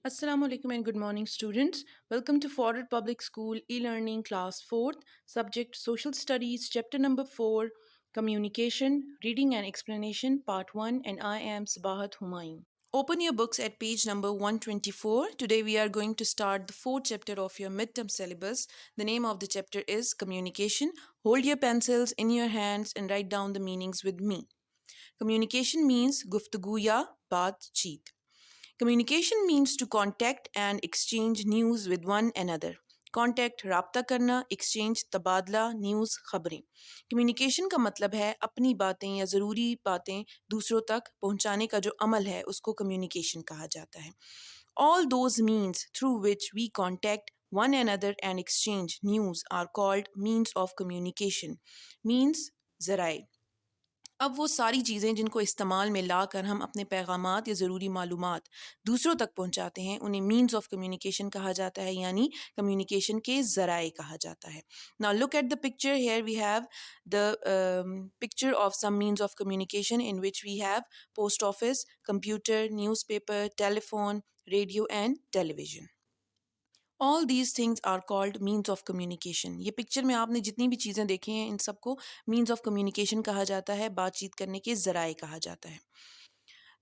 Assalamu alaikum and good morning, students. Welcome to Forward Public School e-learning class 4th, subject Social Studies, chapter number 4, Communication, Reading and Explanation, part 1, and I am Sabahat Humayun. Open your books at page number 124. Today we are going to start the fourth chapter of your midterm syllabus. The name of the chapter is Communication. Hold your pencils in your hands and write down the meanings with me. Communication means guftagoo ya baat-cheet. Communication means to contact and exchange news with one another. Contact رابطہ کرنا, exchange تبادلہ, news خبریں. Communication کا مطلب ہے اپنی باتیں یا ضروری باتیں دوسروں تک پہنچانے کا جو عمل ہے اس کو communication کہا جاتا ہے. All those means through which we contact one another and exchange news are called means of communication. Means ذرائع. اب وہ ساری چیزیں جن کو استعمال میں لا کر ہم اپنے پیغامات یا ضروری معلومات دوسروں تک پہنچاتے ہیں انہیں مینز آف کمیونیکیشن کہا جاتا ہے، یعنی کمیونیکیشن کے ذرائع کہا جاتا ہے. Now look at the picture. Here we have the picture of some means of communication in which we have post office, computer, newspaper, telephone, radio and television. All these things are called means of communication. یہ picture میں آپ نے جتنی بھی چیزیں دیکھی ہیں ان سب کو means of communication کہا جاتا ہے، بات چیت کرنے کے ذرائع کہا جاتا ہے.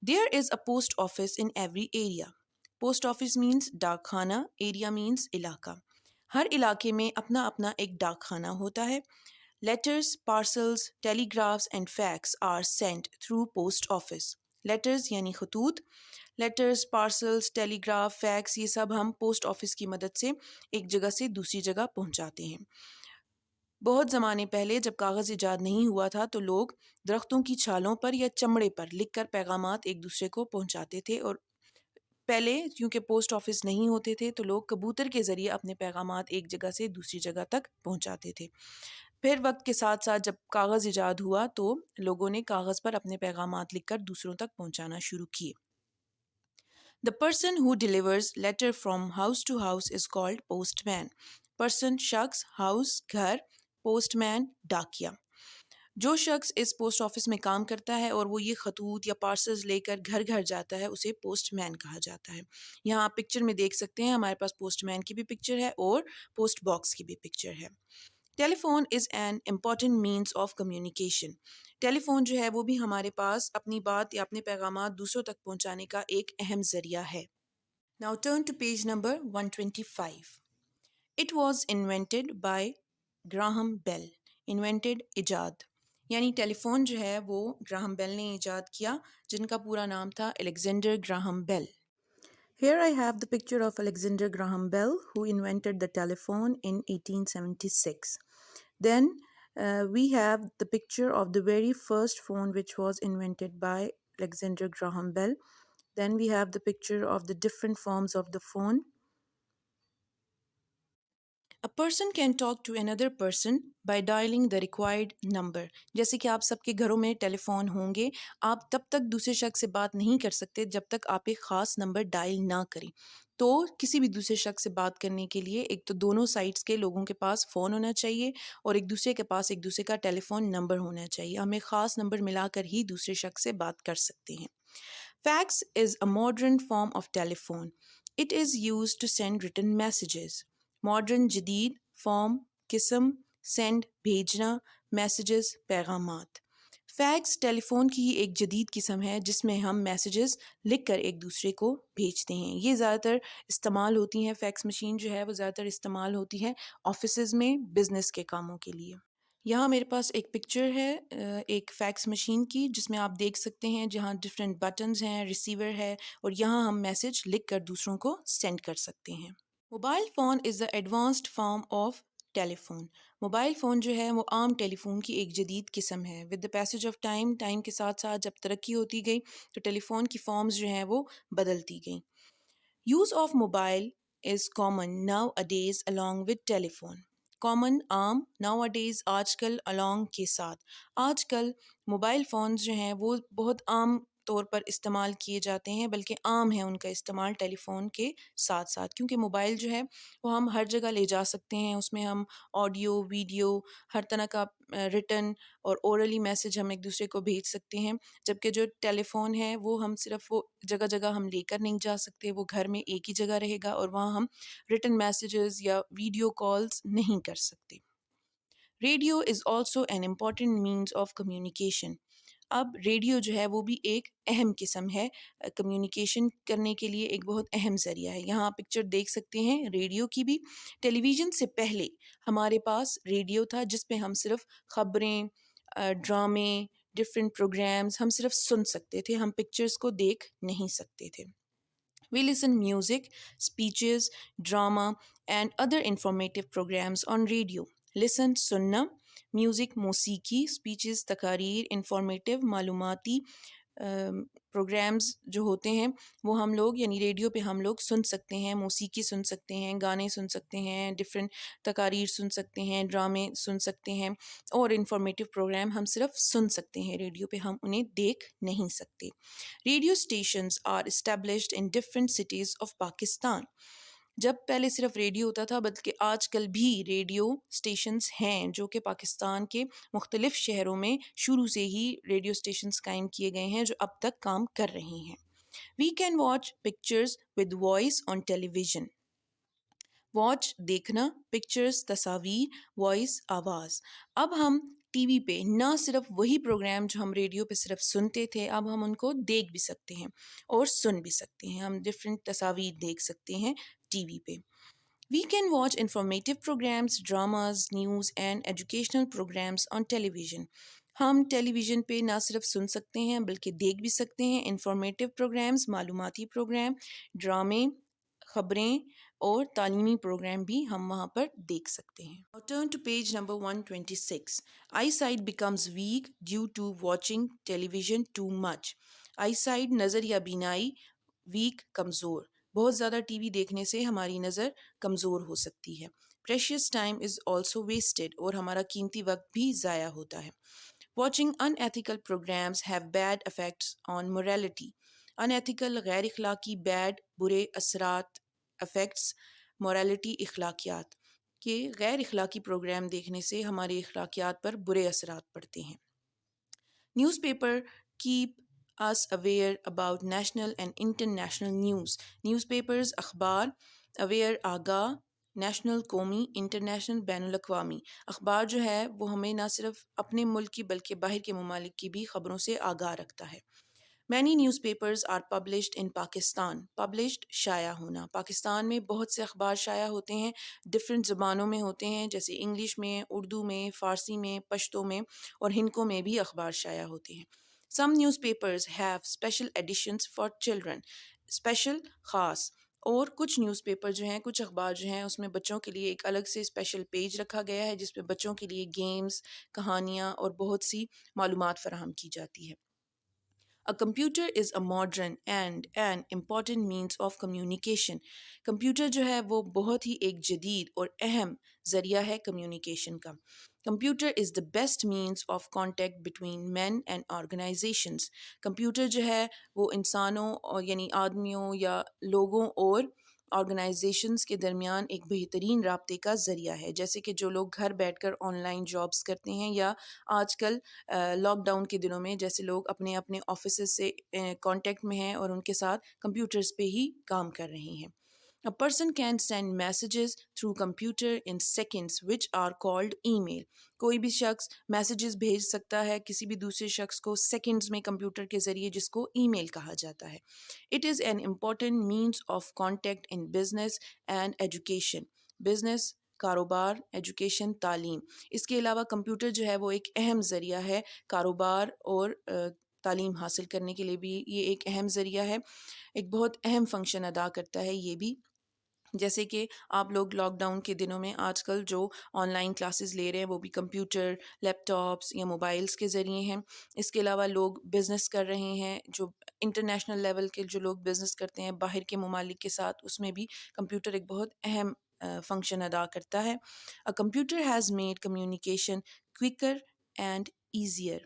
There is a post office in every area. Post office means ڈاک خانہ، area means علاقہ. ہر علاقے میں اپنا اپنا ایک ڈاک خانہ ہوتا ہے. Letters, parcels, telegraphs and fax are sent through post office. Letters یعنی خطوط، لیٹرز، پارسلز، ٹیلی گراف، فیکس، یہ سب ہم پوسٹ آفس کی مدد سے ایک جگہ سے دوسری جگہ پہنچاتے ہیں. بہت زمانے پہلے جب کاغذ ایجاد نہیں ہوا تھا تو لوگ درختوں کی چھالوں پر یا چمڑے پر لکھ کر پیغامات ایک دوسرے کو پہنچاتے تھے، اور پہلے کیونکہ پوسٹ آفس نہیں ہوتے تھے تو لوگ کبوتر کے ذریعے اپنے پیغامات ایک جگہ سے دوسری جگہ تک پہنچاتے تھے. پھر وقت کے ساتھ ساتھ جب کاغذ ایجاد ہوا تو لوگوں نے کاغذ پر اپنے پیغامات لکھ کر دوسروں تک پہنچانا شروع کیے. The person who delivers letter from house to house is called postman. Person شخص، house گھر، postman ڈاکیا. جو شخص اس پوسٹ آفس میں کام کرتا ہے اور وہ یہ خطوط یا پارسلز لے کر گھر گھر جاتا ہے اسے پوسٹ مین کہا جاتا ہے. یہاں آپ پکچر میں دیکھ سکتے ہیں ہمارے پاس پوسٹ مین کی بھی پکچر ہے اور پوسٹ باکس کی بھی پکچر ہے. Telephone is an important means of communication. Telephone جو ہے وہ بھی ہمارے پاس اپنی بات یا اپنے پیغامات دوسروں تک پہنچانے کا ایک اہم ذریعہ ہے. Now turn to page number 125. It was invented by Graham Bell. Invented ایجاد، یعنی ٹیلی فون جو ہے وہ گراہم بیل نے ایجاد کیا، جن کا پورا نام تھا Alexander Graham Bell. Here I have the picture of Alexander Graham Bell, who invented the telephone in 1876. Then we have the picture of the very first phone which was invented by Alexander Graham Bell. Then we have the picture of the different forms of the phone. A person can talk to another person by dialing the required number. جیسے کہ آپ سب کے گھروں میں ٹیلی phone ہوں گے، آپ تب تک دوسرے شخص سے بات نہیں کر سکتے جب تک آپ ایک خاص نمبر ڈائل نہ کریں. تو کسی بھی دوسرے شخص سے بات کرنے کے لیے ایک تو دونوں سائڈس کے لوگوں کے پاس فون ہونا چاہیے اور ایک دوسرے کے پاس ایک دوسرے کا ٹیلی فون نمبر ہونا چاہیے. ہم ایک خاص نمبر ملا کر ہی دوسرے شخص سے بات کر سکتے ہیں. Fax is a modern form of telephone. It is used to send written messages. Modern جدید فارم قسم سینڈ بھیجنا میسیجز پیغامات. فیکس ٹیلی فون کی ہی ایک جدید قسم ہے جس میں ہم میسیجز لکھ کر ایک دوسرے کو بھیجتے ہیں. یہ زیادہ تر استعمال ہوتی ہیں، فیکس مشین جو ہے وہ زیادہ تر استعمال ہوتی ہے آفیسز میں بزنس کے کاموں کے لیے. یہاں میرے پاس ایک پکچر ہے ایک فیکس مشین کی جس میں آپ دیکھ سکتے ہیں جہاں ڈفرینٹ بٹنز ہیں، ریسیور ہے، اور یہاں ہم میسیج لکھ کر دوسروں کو سینڈ کر سکتے ہیں. Mobile phone is the advanced form of telephone. Mobile phone جو ہے وہ عام ٹیلی فون کی ایک جدید قسم ہے. With the passage of time کے ساتھ ساتھ جب ترقی ہوتی گئی تو ٹیلی فون کی فارمز جو ہیں وہ بدلتی گئیں. Use of mobile is common nowadays along with telephone. Common عام، ناؤ اڈیز آج کل، along کے ساتھ. آج کل موبائل فونز جو ہیں وہ بہت عام طور پر استعمال کیے جاتے ہیں بلکہ عام ہے ان کا استعمال ٹیلی فون کے ساتھ ساتھ، کیونکہ موبائل جو ہے وہ ہم ہر جگہ لے جا سکتے ہیں. اس میں ہم آڈیو، ویڈیو، ہر طرح کا ریٹن اور اورلی میسج ہم ایک دوسرے کو بھیج سکتے ہیں، جبکہ جو ٹیلی فون ہے وہ ہم صرف وہ جگہ جگہ ہم لے کر نہیں جا سکتے، وہ گھر میں ایک ہی جگہ رہے گا اور وہاں ہم ریٹن میسیجز یا ویڈیو کالز نہیں کر سکتے. Radio is also an important means of communication. اب ریڈیو جو ہے وہ بھی ایک اہم قسم ہے کمیونیکیشن کرنے کے لیے، ایک بہت اہم ذریعہ ہے. یہاں آپ پکچر دیکھ سکتے ہیں ریڈیو کی بھی. ٹیلی ویژن سے پہلے ہمارے پاس ریڈیو تھا جس پہ ہم صرف خبریں، ڈرامے، ڈفرینٹ پروگرامز ہم صرف سن سکتے تھے، ہم پکچرز کو دیکھ نہیں سکتے تھے. We listen music, speeches, drama, and other informative programs on radio. Listen سننا، میوزک موسیقی، speeches تقاریر، انفارمیٹیو معلوماتی پروگرامز جو ہوتے ہیں وہ ہم لوگ یعنی ریڈیو پہ ہم لوگ سن سکتے ہیں، موسیقی سن سکتے ہیں، گانے سن سکتے ہیں، ڈفرینٹ تقاریر سن سکتے ہیں، ڈرامے سن سکتے ہیں، اور انفارمیٹیو پروگرام ہم صرف سن سکتے ہیں ریڈیو پہ، ہم انہیں دیکھ نہیں سکتے. Radio stations are established in different cities of Pakistan. جب پہلے صرف ریڈیو ہوتا تھا بلکہ آج کل بھی ریڈیو اسٹیشنز ہیں جو کہ پاکستان کے مختلف شہروں میں شروع سے ہی ریڈیو اسٹیشنز قائم کیے گئے ہیں جو اب تک کام کر رہے ہیں. We can watch pictures with voice on television. Watch دیکھنا، پکچرز تصاویر، وائس آواز. اب ہم ٹی وی پہ نہ صرف وہی پروگرام جو ہم ریڈیو پہ صرف سنتے تھے، اب ہم ان کو دیکھ بھی سکتے ہیں اور سن بھی سکتے ہیں. ہم ڈفرینٹ تصاویر دیکھ سکتے ہیں ٹی وی پہ. We can watch informative programs, dramas, news and educational programs on television. ہم ٹیلی ویژن پہ نہ صرف سن سکتے ہیں بلکہ دیکھ بھی سکتے ہیں انفارمیٹیو پروگرامز، معلوماتی پروگرام، ڈرامے، خبریں اور تعلیمی پروگرام بھی ہم وہاں پر دیکھ سکتے ہیں. Now turn to page number 126. Eyesight becomes weak due to watching television too much. Eyesight نظر یا بینائی، ویک کمزور، بہت زیادہ ٹی وی دیکھنے سے ہماری نظر کمزور ہو سکتی ہے. Precious time is also wasted, اور ہمارا قیمتی وقت بھی ضائع ہوتا ہے. Watching unethical programmes have bad effects on morality. Unethical, غیر اخلاقی، بیڈ برے اثرات، افیکٹس morality اخلاقیات کہ غیر اخلاقی پروگرام دیکھنے سے ہمارے اخلاقیات پر برے اثرات پڑتے ہیں. Newspaper keep us aware about national and international news. Newspapers اخبار، اویئر آگاہ، نیشنل قومی، انٹرنیشنل بین الاقوامی. اخبار جو ہے وہ ہمیں نہ صرف اپنے ملک کی بلکہ باہر کے ممالک کی بھی خبروں سے آگاہ رکھتا ہے. Many newspapers are published in Pakistan. Published شائع ہونا. پاکستان میں بہت سے اخبار شائع ہوتے ہیں، ڈفرینٹ زبانوں میں ہوتے ہیں، جیسے انگلش میں، اردو میں، فارسی میں، پشتو میں اور ہندکو میں بھی اخبار شائع ہوتے ہیں. Some newspapers have special editions for children. Special, خاص. اور کچھ نیوز پیپر جو ہیں، کچھ اخبار جو ہیں اس میں بچوں کے لیے ایک الگ سے اسپیشل پیج رکھا گیا ہے جس پہ بچوں کے لیے گیمز، کہانیاں اور بہت سی معلومات فراہم کی جاتی ہے. A computer is a modern and an important means of communication. Computer جو ہے وہ بہت ہی ایک جدید اور اہم ذریعہ ہے کمیونیکیشن کا. Computer is the best means of contact between man and organisations. Computer جو ہے وہ انسانوں یعنی آدمیوں یا لوگوں اور آرگنائزیشنز کے درمیان ایک بہترین رابطے کا ذریعہ ہے. جیسے کہ جو لوگ گھر بیٹھ کر آن لائن جابس کرتے ہیں، یا آج کل لاک ڈاؤن کے دنوں میں جیسے لوگ اپنے اپنے آفیسز سے کانٹیکٹ میں ہیں اور ان کے ساتھ کمپیوٹرز پہ ہی کام کر رہے ہیں. A person can send messages through computer in seconds which are called email. کوئی بھی شخص میسیجز بھیج سکتا ہے کسی بھی دوسرے شخص کو سیکنڈز میں کمپیوٹر کے ذریعے، جس کو ای میل کہا جاتا ہے. It is an important means of contact in business and education. Business, کاروبار، ایجوکیشن، تعلیم. اس کے علاوہ کمپیوٹر جو ہے وہ ایک اہم ذریعہ ہے کاروبار اور تعلیم حاصل کرنے کے لیے بھی. یہ ایک اہم ذریعہ ہے، ایک بہت اہم فنکشن ادا کرتا ہے یہ بھی. جیسے کہ آپ لوگ لاک ڈاؤن کے دنوں میں آج کل جو آن لائن کلاسز لے رہے ہیں وہ بھی کمپیوٹر، لیپ ٹاپس یا موبائلس کے ذریعے ہیں. اس کے علاوہ لوگ بزنس کر رہے ہیں، جو انٹرنیشنل لیول کے جو لوگ بزنس کرتے ہیں باہر کے ممالک کے ساتھ، اس میں بھی کمپیوٹر ایک بہت اہم فنکشن ادا کرتا ہے. A computer has made communication quicker and easier.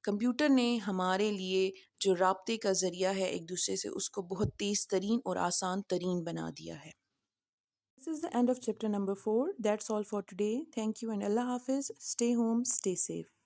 Computer نے ہمارے لیے جو رابطے کا ذریعہ ہے ایک دوسرے سے، اس کو بہت تیز ترین اور آسان ترین بنا دیا ہے۔ This is the end of chapter number 4. That's all for today. Thank you and Allah Hafiz. Stay home, stay safe.